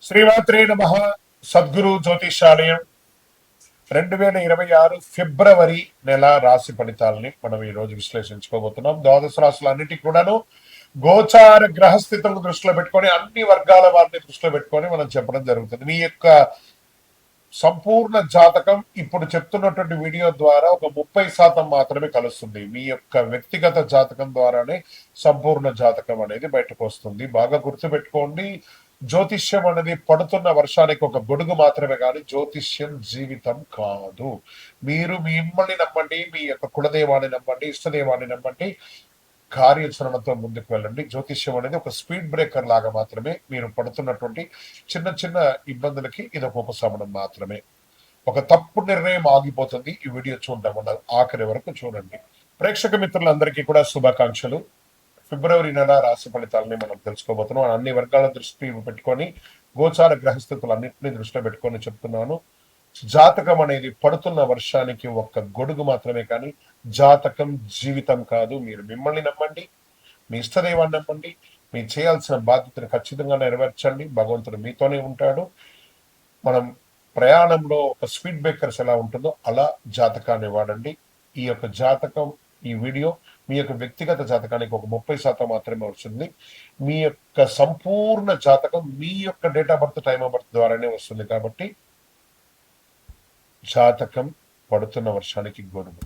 శ్రీమాత్రే నమ. సద్గురు జ్యోతిషాలయం 2026 ఫిబ్రవరి నెల రాశి ఫలితాలని మనం ఈ రోజు విశ్లేషించుకోబోతున్నాం. ద్వాదశ రాశులన్నిటికీ కూడాను గోచార గ్రహస్థితులను దృష్టిలో పెట్టుకొని అన్ని వర్గాల వారిని దృష్టిలో పెట్టుకొని మనం చెప్పడం జరుగుతుంది. మీ యొక్క సంపూర్ణ జాతకం ఇప్పుడు చెప్తున్నటువంటి వీడియో ద్వారా ఒక 30% మాత్రమే కలుస్తుంది. మీ యొక్క వ్యక్తిగత జాతకం ద్వారానే సంపూర్ణ జాతకం అనేది బయటకు వస్తుంది. బాగా గుర్తుపెట్టుకోండి, జ్యోతిష్యం అనేది పడుతున్న వర్షానికి ఒక గొడుగు మాత్రమే, కానీ జ్యోతిష్యం జీవితం కాదు. మీరు మిమ్మల్ని నమ్మండి, మీ యొక్క కులదేవాన్ని నమ్మండి, ఇష్టదేవాన్ని నమ్మండి, కార్యాచరణతో ముందుకు వెళ్ళండి. జ్యోతిష్యం అనేది ఒక స్పీడ్ బ్రేకర్ లాగా మాత్రమే. మీరు పడుతున్నటువంటి చిన్న చిన్న ఇబ్బందులకి ఇది ఒక ఉపశమనం మాత్రమే. ఒక తప్పు నిర్ణయం ఆగిపోతుంది. ఈ వీడియో చూడడం వల్ల ఆఖరి వరకు చూడండి. ప్రేక్షక మిత్రులందరికీ కూడా శుభాకాంక్షలు. ఫిబ్రవరి నెల రాశి ఫలితాలని మనం తెలుసుకోబోతున్నాం. అన్ని వర్గాల దృష్టి పెట్టుకొని గోచార గ్రహస్థితులు అన్నింటినీ దృష్టిలో పెట్టుకొని చెప్తున్నాను. జాతకం అనేది పడుతున్న వర్షానికి ఒక్క గొడుగు మాత్రమే, కానీ జాతకం జీవితం కాదు. మీరు మిమ్మల్ని నమ్మండి, మీ ఇష్టదైవాన్ని నమ్మండి, మీరు చేయాల్సిన బాధ్యతను ఖచ్చితంగా నెరవేర్చండి. భగవంతుడు మీతోనే ఉంటాడు. మనం ప్రయాణంలో ఒక స్పీడ్ బ్రేకర్స్ ఎలా ఉంటుందో అలా జాతకాన్ని వాడండి. ఈ యొక్క జాతకం, ఈ వీడియో మీ యొక్క వ్యక్తిగత జాతకానికి ఒక 30% మాత్రమే వస్తుంది. మీ యొక్క సంపూర్ణ జాతకం మీ యొక్క date of birth, time of birth ద్వారానే వస్తుంది. కాబట్టి జాతకం పడుతున్న వర్షానికి గొడుగు.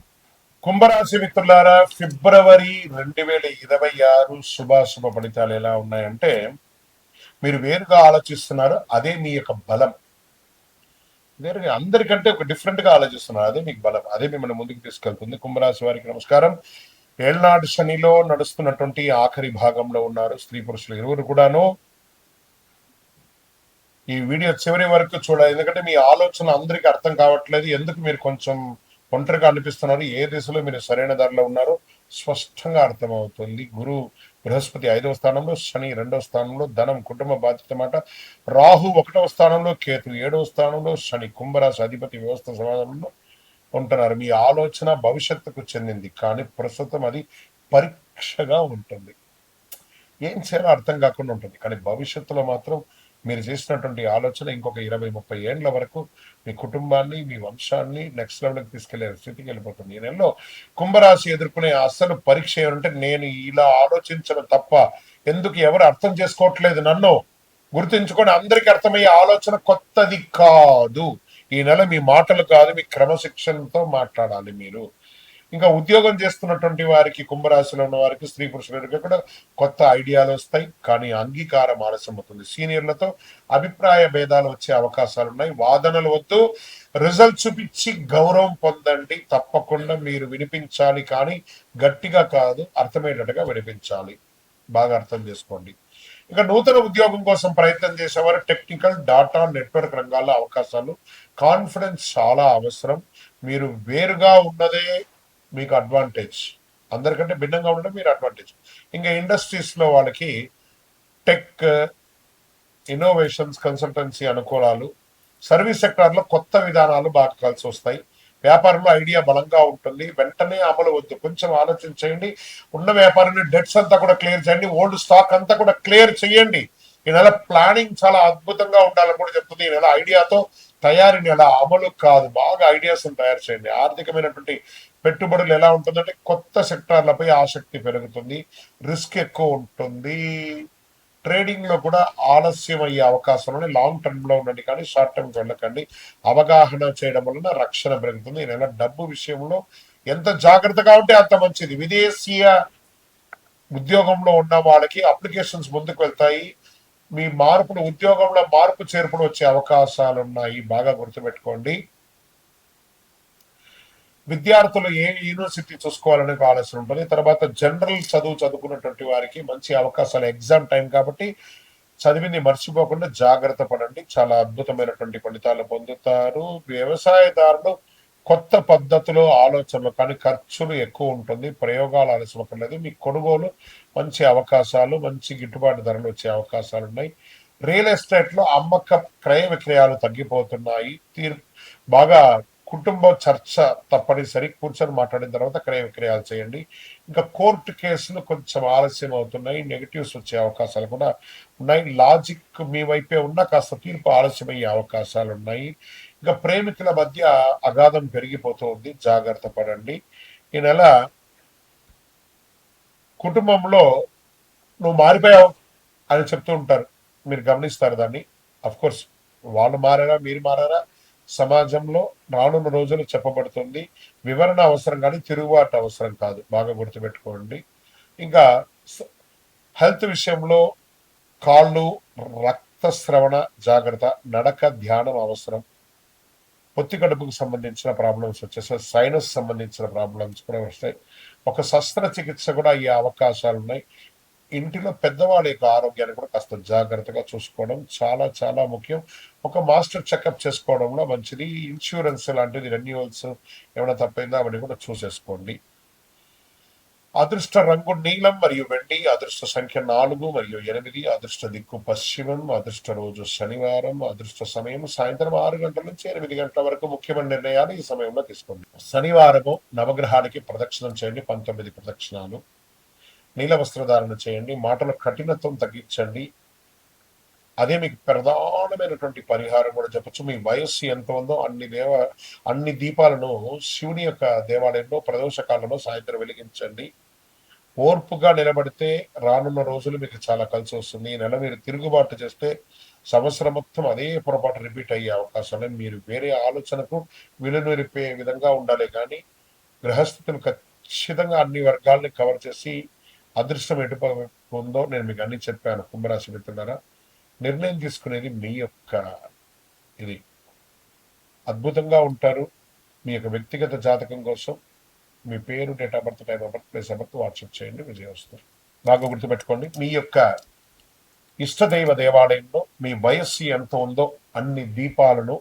కుంభరాశి మిత్రులారా, ఫిబ్రవరి 2026 శుభాశుభ ఫలితాలు ఎలా ఉన్నాయంటే, మీరు వేరుగా ఆలోచిస్తున్నారు, అదే మీ యొక్క బలం. వేరుగా అందరికంటే ఒక డిఫరెంట్ గా ఆలోచిస్తున్నారు, అదే మీకు బలం, అదే మిమ్మల్ని ముందుకు తీసుకెళ్తుంది. కుంభరాశి వారికి నమస్కారం. ఏళ్నాడు శనిలో నడుస్తున్నటువంటి ఆఖరి భాగంలో ఉన్నారు స్త్రీ పురుషులు ఇరువురు కూడాను. ఈ వీడియో చివరి వరకు చూడాలి, ఎందుకంటే మీ ఆలోచన అందరికీ అర్థం కావట్లేదు. ఎందుకు మీరు కొంచెం ఒంటరిగా అనిపిస్తున్నారు, ఏ దిశలో మీరు సరైన దారిలో ఉన్నారో స్పష్టంగా అర్థమవుతుంది. గురు బృహస్పతి 5వ స్థానంలో, శని 2వ స్థానంలో, ధనం కుటుంబ బాధ్యత మాట. రాహు 1వ స్థానంలో, కేతు 7వ స్థానంలో, శని కుంభరాశి అధిపతి వ్యవస్థ సమాధానంలో ఉంటున్నారు. మీ ఆలోచన భవిష్యత్తుకు చెందింది, కానీ ప్రస్తుతం అది పరీక్షగా ఉంటుంది. ఏం చేయాలో అర్థం కాకుండా ఉంటుంది, కానీ భవిష్యత్తులో మాత్రం మీరు చేసినటువంటి ఆలోచన ఇంకొక 20-30 ఏళ్ల వరకు మీ కుటుంబాన్ని, మీ వంశాన్ని నెక్స్ట్ లెవెల్కి తీసుకెళ్లే స్థితికి వెళ్ళిపోతుంది. ఈ నెలలో కుంభరాశి ఎదుర్కొనే అసలు పరీక్ష ఏమంటే, నేను ఇలా ఆలోచించడం తప్ప ఎందుకు ఎవరు అర్థం చేసుకోవట్లేదు నన్ను గుర్తుంచుకొని అందరికీ అర్థమయ్యే ఆలోచన కొత్తది కాదు. ఈ నెల మీ మాటలు కాదు, మీ క్రమశిక్షణతో మాట్లాడాలి మీరు. ఇంకా ఉద్యోగం చేస్తున్నటువంటి వారికి, కుంభరాశిలో ఉన్న వారికి, స్త్రీ పురుషులకి కూడా కొత్త ఐడియాలు వస్తాయి, కానీ అంగీకారం ఆలస్యం అవుతుంది. సీనియర్లతో అభిప్రాయ భేదాలు వచ్చే అవకాశాలు ఉన్నాయి. వాదనలు వద్దు, రిజల్ట్ చూపించి గౌరవం పొందండి. తప్పకుండా మీరు వినిపించాలి, కానీ గట్టిగా కాదు, అర్థమయ్యేటట్టుగా వినిపించాలి. బాగా అర్థం చేసుకోండి. ఇక నూతన ఉద్యోగం కోసం ప్రయత్నం చేసేవారు టెక్నికల్, డాటా, నెట్వర్క్ రంగాల్లో అవకాశాలు. కాన్ఫిడెన్స్ చాలా అవసరం. మీరు వేరుగా ఉన్నదే మీకు అడ్వాంటేజ్, అందరికంటే భిన్నంగా ఉండడం మీరు అడ్వాంటేజ్. ఇంకా ఇండస్ట్రీస్ లో వాళ్ళకి టెక్, ఇన్నోవేషన్స్, కన్సల్టెన్సీ అనుకూలాలు. సర్వీస్ సెక్టార్ లో కొత్త విధానాలు బాగా కలిసి వస్తాయి. వ్యాపారంలో ఐడియా బలంగా ఉంటుంది, వెంటనే అమలు వద్దు, కొంచెం ఆలోచించండి. ఉన్న వ్యాపారాన్ని డెట్స్ అంతా కూడా క్లియర్ చేయండి, ఓల్డ్ స్టాక్ అంతా కూడా క్లియర్ చేయండి. ఈ నెల ప్లానింగ్ చాలా అద్భుతంగా ఉండాలని కూడా చెప్తుంది. ఈ నెల ఐడియాతో తయారీ నెల, అమలు కాదు. బాగా ఐడియాస్ తయారు చేయండి. ఆర్థికమైనటువంటి పెట్టుబడులు ఎలా ఉంటుందంటే, కొత్త సెక్టార్లపై ఆసక్తి పెరుగుతుంది, రిస్క్ ఎక్కువ ఉంటుంది. ట్రేడింగ్ లో కూడా ఆలస్యం అయ్యే అవకాశం ఉంది. లాంగ్ టర్మ్ లో ఉండండి, కానీ షార్ట్ టర్మ్ వెళ్ళకండి. అవగాహన చేయడం వలన రక్షణ పెరుగుతుంది. ఈ నెల డబ్బు విషయంలో ఎంత జాగ్రత్తగా ఉంటే అంత మంచిది. విదేశీయ ఉద్యోగంలో ఉన్న వాళ్ళకి అప్లికేషన్స్ ముందుకు వెళ్తాయి. మీ మార్పులు, ఉద్యోగంలో మార్పు చేర్పులు వచ్చే అవకాశాలు ఉన్నాయి, బాగా గుర్తుపెట్టుకోండి. విద్యార్థులు ఏ యూనివర్సిటీ చూసుకోవాలనే ఆలోచన ఉంటుంది. తర్వాత జనరల్ చదువు చదువుకున్నటువంటి వారికి మంచి అవకాశాలు, ఎగ్జామ్ టైం కాబట్టి చదివింది మర్చిపోకుండా జాగ్రత్త పడండి. చాలా అద్భుతమైనటువంటి ఫలితాలు పొందుతారు. వ్యవసాయదారులు కొత్త పద్ధతులు, ఆలోచనలు, కానీ ఖర్చులు ఎక్కువ ఉంటుంది. ప్రయోగాలు ఆలస్యం. మీ కొనుగోలు మంచి అవకాశాలు, మంచి గిట్టుబాటు ధరలు వచ్చే అవకాశాలు ఉన్నాయి. రియల్ ఎస్టేట్ లో అమ్మక క్రయ విక్రయాలు తగ్గిపోతున్నాయి. బాగా కుటుంబ చర్చ తప్పనిసరి, కూర్చొని మాట్లాడిన తర్వాత క్రయ విక్రయాలు చేయండి. ఇంకా కోర్టు కేసులు కొంచెం ఆలస్యం అవుతున్నాయి, నెగటివ్స్ వచ్చే అవకాశాలు కూడా ఉన్నాయి. లాజిక్ మీ వైపే ఉన్నా కాస్త తీర్పు ఆలస్యమయ్యే అవకాశాలు ఉన్నాయి. ఇంకా ప్రేమికుల మధ్య అగాధం పెరిగిపోతుంది, జాగ్రత్త పడండి. ఈ నెల కుటుంబంలో నువ్వు మారిపోయావు అని చెప్తూ ఉంటారు, మీరు గమనిస్తారు దాన్ని. అఫ్ కోర్స్ వాళ్ళు మారారా, మీరు మారారా, సమాజంలో రానున్న రోజులు చెప్పబడుతుంది. వివరణ అవసరం కానీ తిరుగుబాటు అవసరం కాదు, బాగా గుర్తుపెట్టుకోండి. ఇంకా హెల్త్ విషయంలో కాళ్ళు, రక్తస్రవణ జాగ్రత్త, నడక, ధ్యానం అవసరం. పొత్తి కడుపుకు సంబంధించిన ప్రాబ్లమ్స్ వచ్చేసి సైనస్ సంబంధించిన ప్రాబ్లమ్స్ కూడా వస్తాయి. ఒక శస్త్రచికిత్స కూడా అయ్యే అవకాశాలు ఉన్నాయి. ఇంటిలో పెద్దవాళ్ళ యొక్క ఆరోగ్యాన్ని కూడా కాస్త జాగ్రత్తగా చూసుకోవడం చాలా చాలా ముఖ్యం. ఒక మాస్టర్ చెకప్ చేసుకోవడంలో మంచిది. ఇన్సూరెన్స్ లాంటిది రెన్యువల్స్ ఏమైనా తప్పైందా అవన్నీ కూడా చూసేసుకోండి. అదృష్ట రంగు నీలం మరియు వెండి, అదృష్ట సంఖ్య 4 మరియు 8, అదృష్ట దిక్కు పశ్చిమం, అదృష్ట రోజు శనివారం, అదృష్ట సమయం సాయంత్రం 6 గంటల నుంచి 8 గంటల వరకు. ముఖ్యమైన నిర్ణయాలు ఈ సమయంలో తీసుకోండి. శనివారము నవగ్రహానికి ప్రదక్షిణం చేయండి, 19 ప్రదక్షిణాలు. నీల వస్త్రధారణ చేయండి, మాటల కఠినత్వం తగ్గించండి. అదే మీకు ప్రధానమైనటువంటి పరిహారం కూడా చెప్పచ్చు. మీ వయస్సు ఎంత ఉందో అన్ని దీపాలను శివుని యొక్క దేవాలయంలో ప్రదోష కాలంలో సాయంత్రం వెలిగించండి. ఓర్పుగా నిలబడితే రానున్న రోజులు మీకు చాలా కలిసి వస్తుంది. ఈ నెల మీరు తిరుగుబాటు చేస్తే సంవత్సరం మొత్తం అదే పొరపాటు రిపీట్ అయ్యే అవకాశాలు. మీరు వేరే ఆలోచనకు విలువరిపే విధంగా ఉండాలి కానీ గ్రహస్థితులు ఖచ్చితంగా అన్ని వర్గాల్ని కవర్ చేసి అదృష్టం ఎటుపక్క ఉందో నేను మీకు అన్ని చెప్పాను. కుంభరాశి మిత్రులారా, నిర్ణయం తీసుకునేది మీ యొక్క ఇది. అద్భుతంగా ఉంటారు. మీ యొక్క వ్యక్తిగత జాతకం కోసం మీ పేరు, date of birth, time of birth, place of birth WhatsApp చేయండి, విజయం వస్తారు. బాగా గుర్తుపెట్టుకోండి, మీ యొక్క ఇష్టదైవ దేవాలయంలో మీ వయస్సు ఎంత ఉందో అన్ని దీపాలను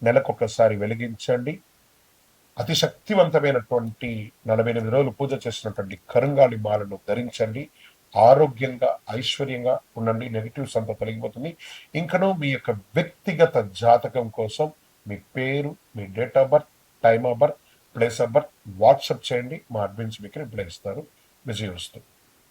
నెలకొకసారి వెలిగించండి. అతి శక్తివంతమైనటువంటి 48 రోజులు పూజ చేసినటువంటి కరుంగాలి మాలను ధరించండి. ఆరోగ్యంగా ఐశ్వర్యంగా ఉండండి. నెగిటివ్స్ అంతా తొలగిపోతుంది. ఇంకనూ మీ యొక్క వ్యక్తిగత జాతకం కోసం మీ పేరు, మీ date of birth, time of birth, place of birth WhatsApp చేయండి. మా అడ్మిన్స్ మీకు రిప్లై ఇస్తారు. విజయం వస్తుంది.